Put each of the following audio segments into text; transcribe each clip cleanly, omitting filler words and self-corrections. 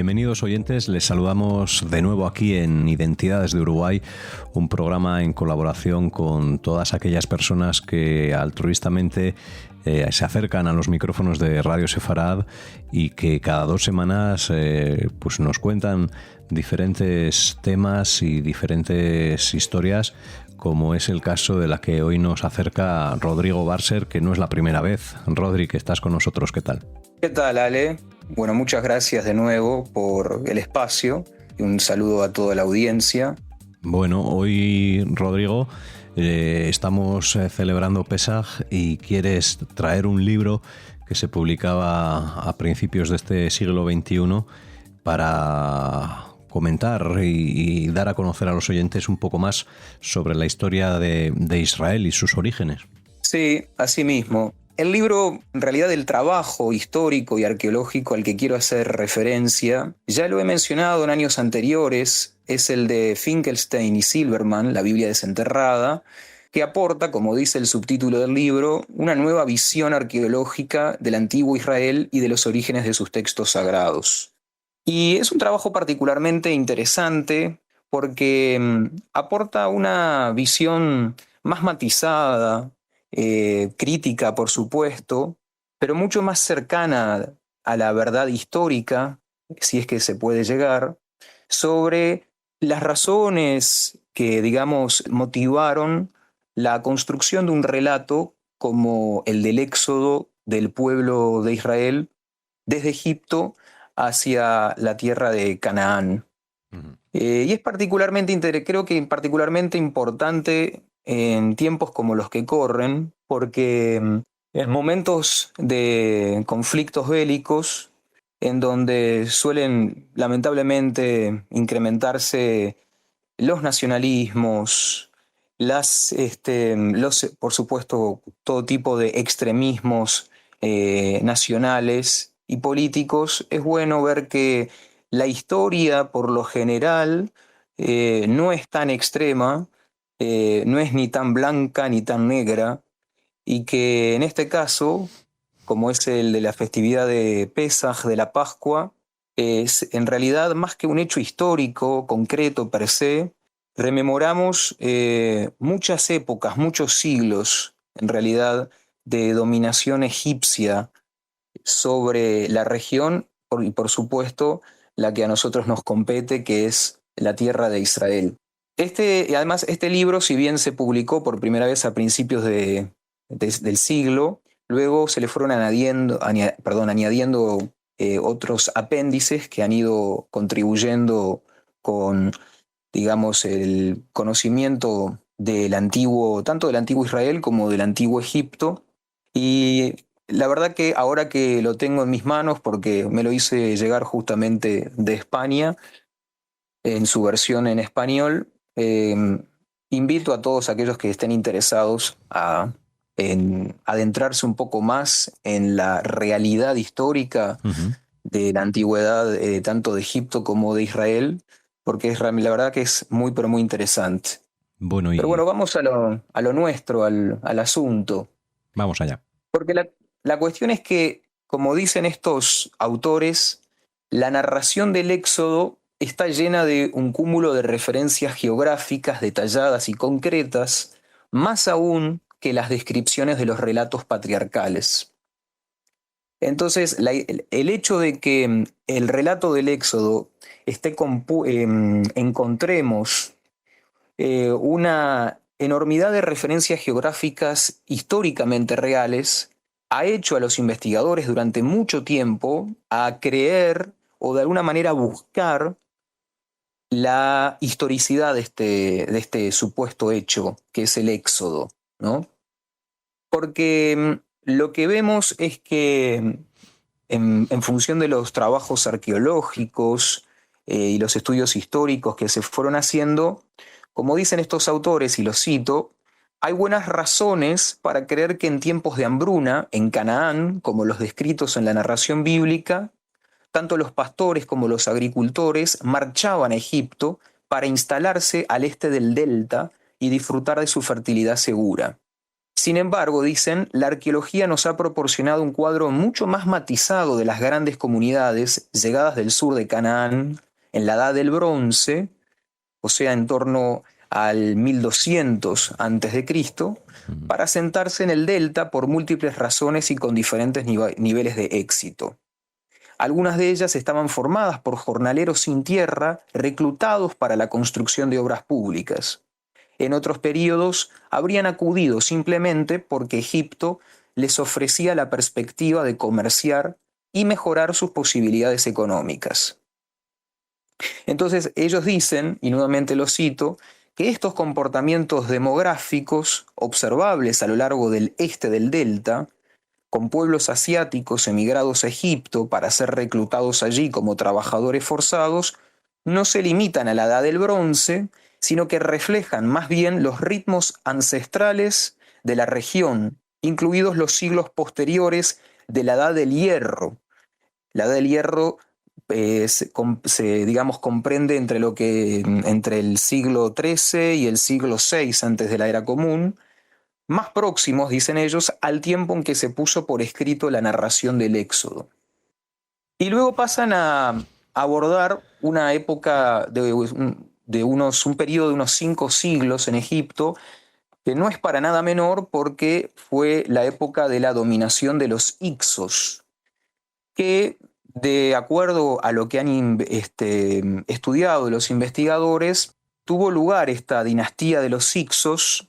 Bienvenidos oyentes, les saludamos de nuevo aquí en Identidades de Uruguay, un programa en colaboración con todas aquellas personas que altruistamente se acercan a los micrófonos de Radio Sefarad y que cada 2 semanas pues nos cuentan diferentes temas y diferentes historias, como es el caso de la que hoy nos acerca Rodrigo Barser, que no es la primera vez. Rodri, que estás con nosotros, ¿qué tal? ¿Qué tal, Ale? Bueno, muchas gracias de nuevo por el espacio y un saludo a toda la audiencia. Bueno, hoy, Rodrigo, estamos celebrando Pesaj y quieres traer un libro que se publicaba a principios de este siglo XXI para comentar y dar a conocer a los oyentes un poco más sobre la historia de Israel y sus orígenes. Sí, así mismo. El libro, en realidad, el trabajo histórico y arqueológico al que quiero hacer referencia, ya lo he mencionado en años anteriores, es el de Finkelstein y Silberman, La Biblia desenterrada, que aporta, como dice el subtítulo del libro, una nueva visión arqueológica del antiguo Israel y de los orígenes de sus textos sagrados. Y es un trabajo particularmente interesante porque aporta una visión más matizada, crítica, por supuesto, pero mucho más cercana a la verdad histórica, si es que se puede llegar, sobre las razones que, digamos, motivaron la construcción de un relato como el del éxodo del pueblo de Israel desde Egipto hacia la tierra de Canaán. Y es creo que particularmente importante en tiempos como los que corren, porque en momentos de conflictos bélicos, en donde suelen lamentablemente incrementarse los nacionalismos, por supuesto, todo tipo de extremismos nacionales y políticos, es bueno ver que la historia, por lo general, no es tan extrema, no es ni tan blanca ni tan negra, y que en este caso, como es el de la festividad de Pesaj, de la Pascua, es en realidad más que un hecho histórico, concreto per se, rememoramos muchas épocas, muchos siglos, en realidad, de dominación egipcia sobre la región y por supuesto la que a nosotros nos compete, que es la tierra de Israel. Además, este libro, si bien se publicó por primera vez a principios del siglo, luego se le fueron añadiendo otros apéndices que han ido contribuyendo con, digamos, el conocimiento tanto del antiguo Israel como del antiguo Egipto. Y la verdad que ahora que lo tengo en mis manos, porque me lo hice llegar justamente de España, en su versión en español, invito a todos aquellos que estén interesados en adentrarse un poco más en la realidad histórica de la antigüedad, tanto de Egipto como de Israel, porque la verdad que es muy, pero muy interesante. Pero bueno, vamos a lo nuestro, al asunto. Vamos allá. Porque la cuestión es que, como dicen estos autores, la narración del Éxodo está llena de un cúmulo de referencias geográficas detalladas y concretas, más aún que las descripciones de los relatos patriarcales. Entonces, el hecho de que el relato del Éxodo encontremos una enormidad de referencias geográficas históricamente reales ha hecho a los investigadores durante mucho tiempo a creer o de alguna manera buscar la historicidad de este supuesto hecho que es el Éxodo, ¿no? Porque lo que vemos es que en función de los trabajos arqueológicos y los estudios históricos que se fueron haciendo, como dicen estos autores, y los cito, hay buenas razones para creer que en tiempos de hambruna, en Canaán, como los descritos en la narración bíblica, tanto los pastores como los agricultores marchaban a Egipto para instalarse al este del delta y disfrutar de su fertilidad segura. Sin embargo, dicen, la arqueología nos ha proporcionado un cuadro mucho más matizado de las grandes comunidades llegadas del sur de Canaán en la Edad del Bronce, o sea, en torno al 1200 a.C., para asentarse en el delta por múltiples razones y con diferentes niveles de éxito. Algunas de ellas estaban formadas por jornaleros sin tierra reclutados para la construcción de obras públicas. En otros períodos habrían acudido simplemente porque Egipto les ofrecía la perspectiva de comerciar y mejorar sus posibilidades económicas. Entonces ellos dicen, y nuevamente lo cito, que estos comportamientos demográficos observables a lo largo del este del delta, con pueblos asiáticos emigrados a Egipto para ser reclutados allí como trabajadores forzados, no se limitan a la Edad del Bronce, sino que reflejan más bien los ritmos ancestrales de la región, incluidos los siglos posteriores de la Edad del Hierro. La Edad del Hierro digamos, comprende entre el siglo XIII y el siglo VI antes de la Era Común, más próximos, dicen ellos, al tiempo en que se puso por escrito la narración del Éxodo. Y luego pasan a abordar una época un periodo de unos 5 siglos en Egipto, que no es para nada menor porque fue la época de la dominación de los Hicsos, que de acuerdo a lo que han estudiado los investigadores, tuvo lugar esta dinastía de los Hicsos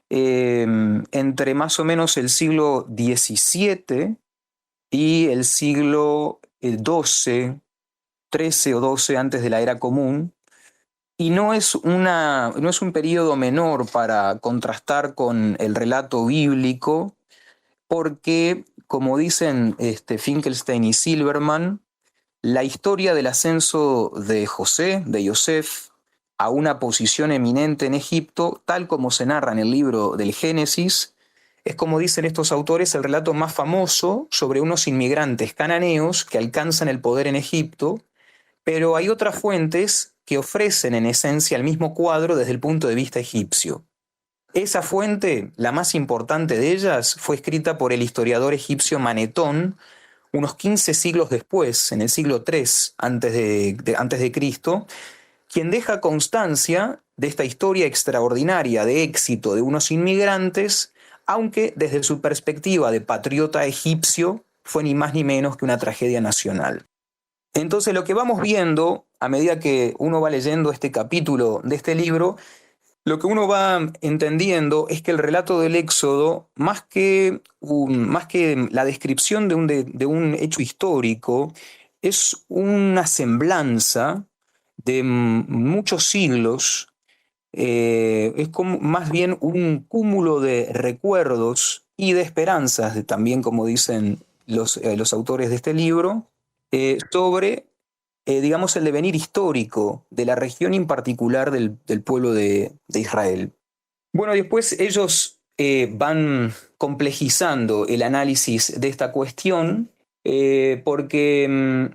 entre más o menos el siglo XVII y el siglo XII, XIII o XII antes de la Era Común, y no es un periodo menor para contrastar con el relato bíblico, porque, como dicen Finkelstein y Silberman, la historia del ascenso de Yosef, a una posición eminente en Egipto, tal como se narra en el libro del Génesis, es, como dicen estos autores, el relato más famoso sobre unos inmigrantes cananeos que alcanzan el poder en Egipto, pero hay otras fuentes que ofrecen en esencia el mismo cuadro desde el punto de vista egipcio. Esa fuente, la más importante de ellas, fue escrita por el historiador egipcio Manetón unos 15 siglos después, en el siglo III antes de Cristo, quien deja constancia de esta historia extraordinaria de éxito de unos inmigrantes, aunque desde su perspectiva de patriota egipcio fue ni más ni menos que una tragedia nacional. Entonces lo que vamos viendo a medida que uno va leyendo este capítulo de este libro, lo que uno va entendiendo es que el relato del Éxodo, más que la descripción de un hecho histórico, es una semblanza de muchos siglos, es como más bien un cúmulo de recuerdos y de esperanzas, también como dicen los autores de este libro, sobre digamos, el devenir histórico de la región y en particular del pueblo de Israel. Bueno, después ellos van complejizando el análisis de esta cuestión porque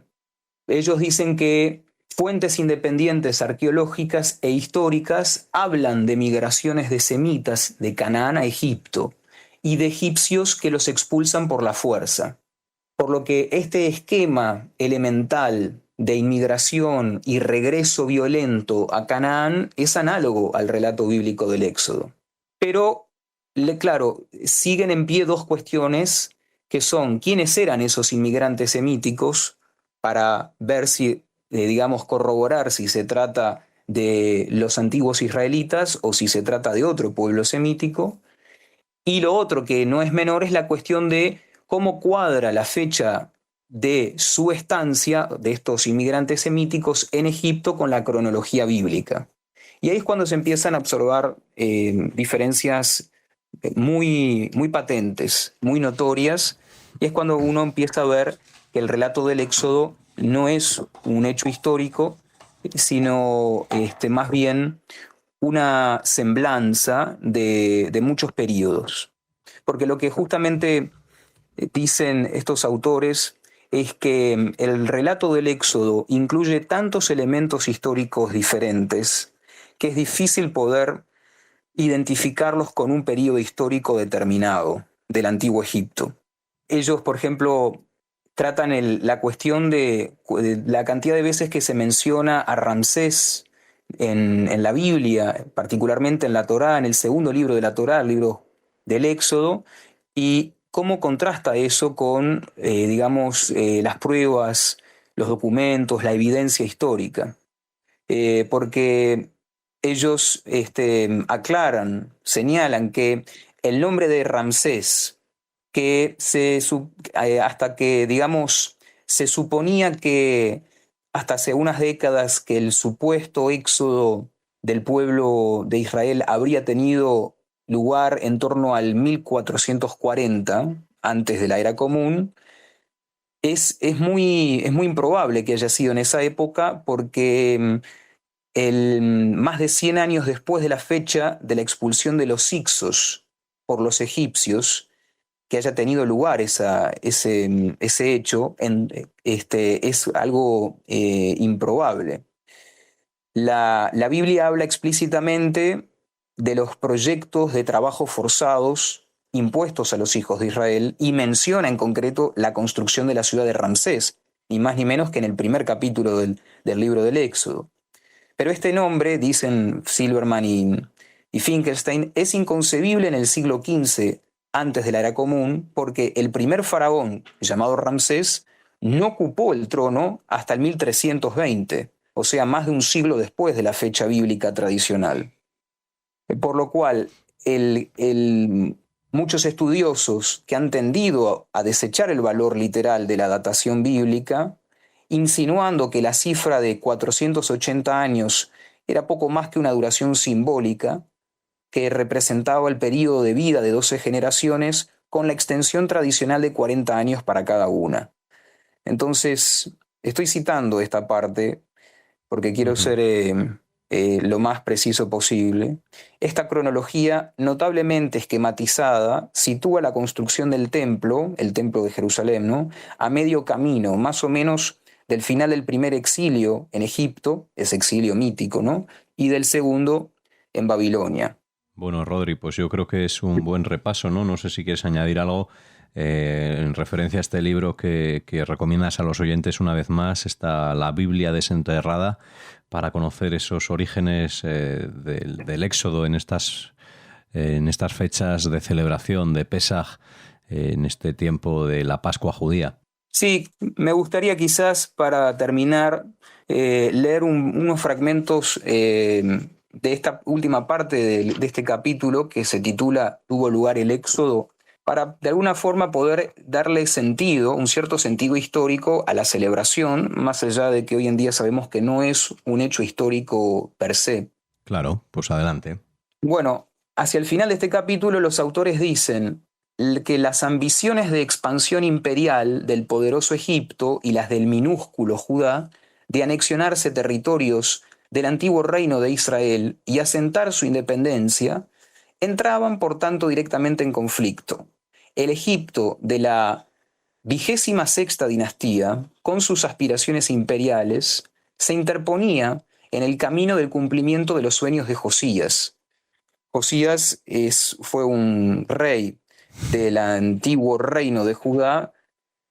ellos dicen que fuentes independientes arqueológicas e históricas hablan de migraciones de semitas de Canaán a Egipto y de egipcios que los expulsan por la fuerza. Por lo que este esquema elemental de inmigración y regreso violento a Canaán es análogo al relato bíblico del Éxodo. Pero, claro, siguen en pie dos cuestiones que son quiénes eran esos inmigrantes semíticos para ver si, digamos, corroborar si se trata de los antiguos israelitas o si se trata de otro pueblo semítico. Y lo otro que no es menor es la cuestión de cómo cuadra la fecha de su estancia de estos inmigrantes semíticos en Egipto con la cronología bíblica. Y ahí es cuando se empiezan a observar diferencias muy, muy patentes, muy notorias, y es cuando uno empieza a ver que el relato del Éxodo no es un hecho histórico, sino más bien una semblanza de muchos periodos. Porque lo que justamente dicen estos autores es que el relato del Éxodo incluye tantos elementos históricos diferentes que es difícil poder identificarlos con un periodo histórico determinado del Antiguo Egipto. Ellos, por ejemplo, tratan la cuestión de la cantidad de veces que se menciona a Ramsés en la Biblia, particularmente en la Torá, en el segundo libro de la Torá, el libro del Éxodo, y cómo contrasta eso con, las pruebas, los documentos, la evidencia histórica. Porque ellos aclaran, señalan que el nombre de Ramsés, hasta que, digamos, se suponía que hasta hace unas décadas que el supuesto éxodo del pueblo de Israel habría tenido lugar en torno al 1440, antes de la era común, es muy improbable que haya sido en esa época porque más de 100 años después de la fecha de la expulsión de los Hicsos por los egipcios, que haya tenido lugar ese hecho, es algo improbable. La Biblia habla explícitamente de los proyectos de trabajo forzados impuestos a los hijos de Israel y menciona en concreto la construcción de la ciudad de Ramsés, ni más ni menos que en el primer capítulo del libro del Éxodo. Pero este nombre, dicen Silverman y Finkelstein, es inconcebible en el siglo XV antes de la era común, porque el primer faraón, llamado Ramsés, no ocupó el trono hasta el 1320, o sea, más de un siglo después de la fecha bíblica tradicional. Por lo cual, muchos estudiosos que han tendido a desechar el valor literal de la datación bíblica, insinuando que la cifra de 480 años era poco más que una duración simbólica, que representaba el periodo de vida de 12 generaciones con la extensión tradicional de 40 años para cada una. Entonces, estoy citando esta parte porque quiero ser lo más preciso posible. Esta cronología, notablemente esquematizada, sitúa la construcción del templo, el templo de Jerusalén, ¿no?, a medio camino, más o menos del final del primer exilio en Egipto, ese exilio mítico, ¿no?, y del segundo en Babilonia. Bueno, Rodri, pues yo creo que es un buen repaso, ¿no? No sé si quieres añadir algo en referencia a este libro que recomiendas a los oyentes una vez más, está La Biblia desenterrada, para conocer esos orígenes del Éxodo en estas fechas de celebración de Pesaj, en este tiempo de la Pascua judía. Sí, me gustaría quizás para terminar leer unos fragmentos de esta última parte de este capítulo que se titula Tuvo lugar el Éxodo, para de alguna forma poder darle sentido, un cierto sentido histórico a la celebración, más allá de que hoy en día sabemos que no es un hecho histórico per se. Claro, pues adelante. Bueno, hacia el final de este capítulo los autores dicen que las ambiciones de expansión imperial del poderoso Egipto y las del minúsculo Judá de anexionarse territorios del antiguo reino de Israel y asentar su independencia entraban por tanto directamente en conflicto. El Egipto de la 26ª dinastía, con sus aspiraciones imperiales, se interponía en el camino del cumplimiento de los sueños de Josías. Josías fue un rey del antiguo reino de Judá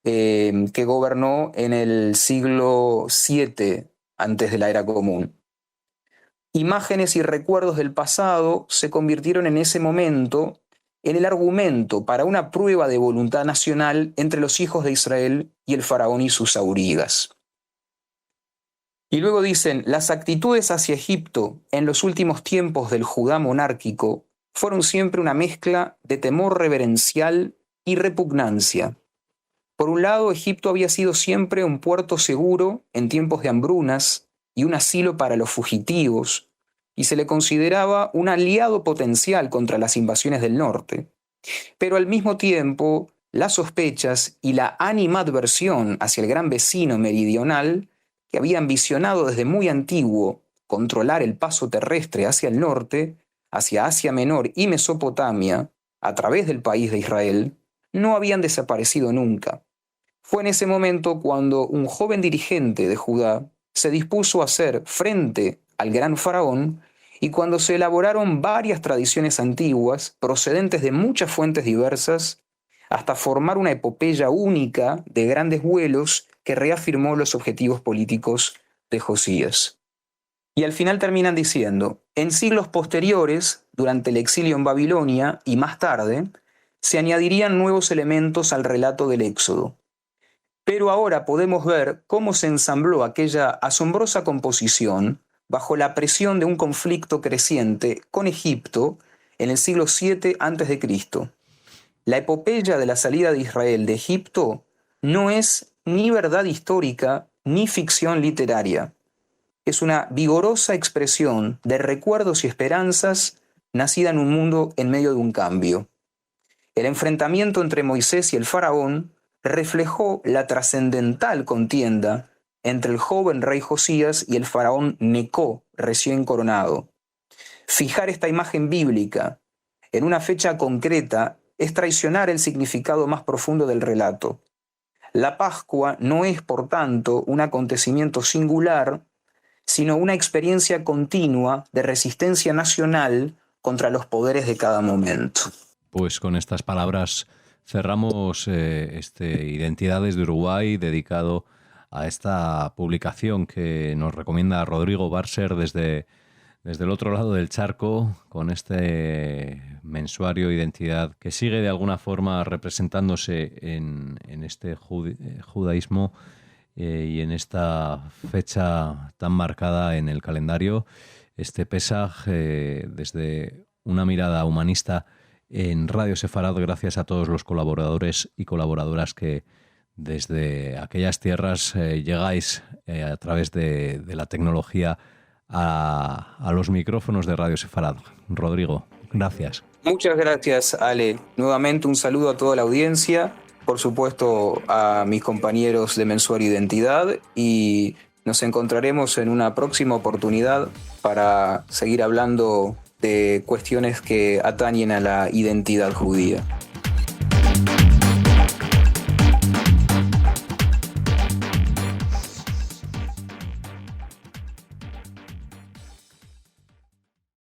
que gobernó en el siglo VII antes de la era común. Imágenes y recuerdos del pasado se convirtieron en ese momento en el argumento para una prueba de voluntad nacional entre los hijos de Israel y el faraón y sus aurigas. Y luego dicen, las actitudes hacia Egipto en los últimos tiempos del Judá monárquico fueron siempre una mezcla de temor reverencial y repugnancia. Por un lado, Egipto había sido siempre un puerto seguro en tiempos de hambrunas y un asilo para los fugitivos, y se le consideraba un aliado potencial contra las invasiones del norte. Pero al mismo tiempo, las sospechas y la animadversión hacia el gran vecino meridional, que había ambicionado desde muy antiguo controlar el paso terrestre hacia el norte, hacia Asia Menor y Mesopotamia, a través del país de Israel, no habían desaparecido nunca. Fue en ese momento cuando un joven dirigente de Judá se dispuso a hacer frente al gran faraón y cuando se elaboraron varias tradiciones antiguas, procedentes de muchas fuentes diversas, hasta formar una epopeya única de grandes vuelos que reafirmó los objetivos políticos de Josías. Y al final terminan diciendo, en siglos posteriores, durante el exilio en Babilonia y más tarde, se añadirían nuevos elementos al relato del Éxodo. Pero ahora podemos ver cómo se ensambló aquella asombrosa composición bajo la presión de un conflicto creciente con Egipto en el siglo VII a.C. La epopeya de la salida de Israel de Egipto no es ni verdad histórica ni ficción literaria. Es una vigorosa expresión de recuerdos y esperanzas nacida en un mundo en medio de un cambio. El enfrentamiento entre Moisés y el faraón reflejó la trascendental contienda entre el joven rey Josías y el faraón Necó, recién coronado. Fijar esta imagen bíblica en una fecha concreta es traicionar el significado más profundo del relato. La Pascua no es, por tanto, un acontecimiento singular, sino una experiencia continua de resistencia nacional contra los poderes de cada momento. Pues con estas palabras cerramos Identidades de Uruguay, dedicado a esta publicación que nos recomienda Rodrigo Barser desde el otro lado del charco, con este mensuario Identidad que sigue de alguna forma representándose en este judaísmo y en esta fecha tan marcada en el calendario, este Pesaj, desde una mirada humanista en Radio Sefarad, gracias a todos los colaboradores y colaboradoras que desde aquellas tierras llegáis a través de la tecnología a los micrófonos de Radio Sefarad. Rodrigo, gracias. Muchas gracias, Ale. Nuevamente un saludo a toda la audiencia, por supuesto a mis compañeros de Mensuario Identidad, y nos encontraremos en una próxima oportunidad para seguir hablando de cuestiones que atañen a la identidad judía.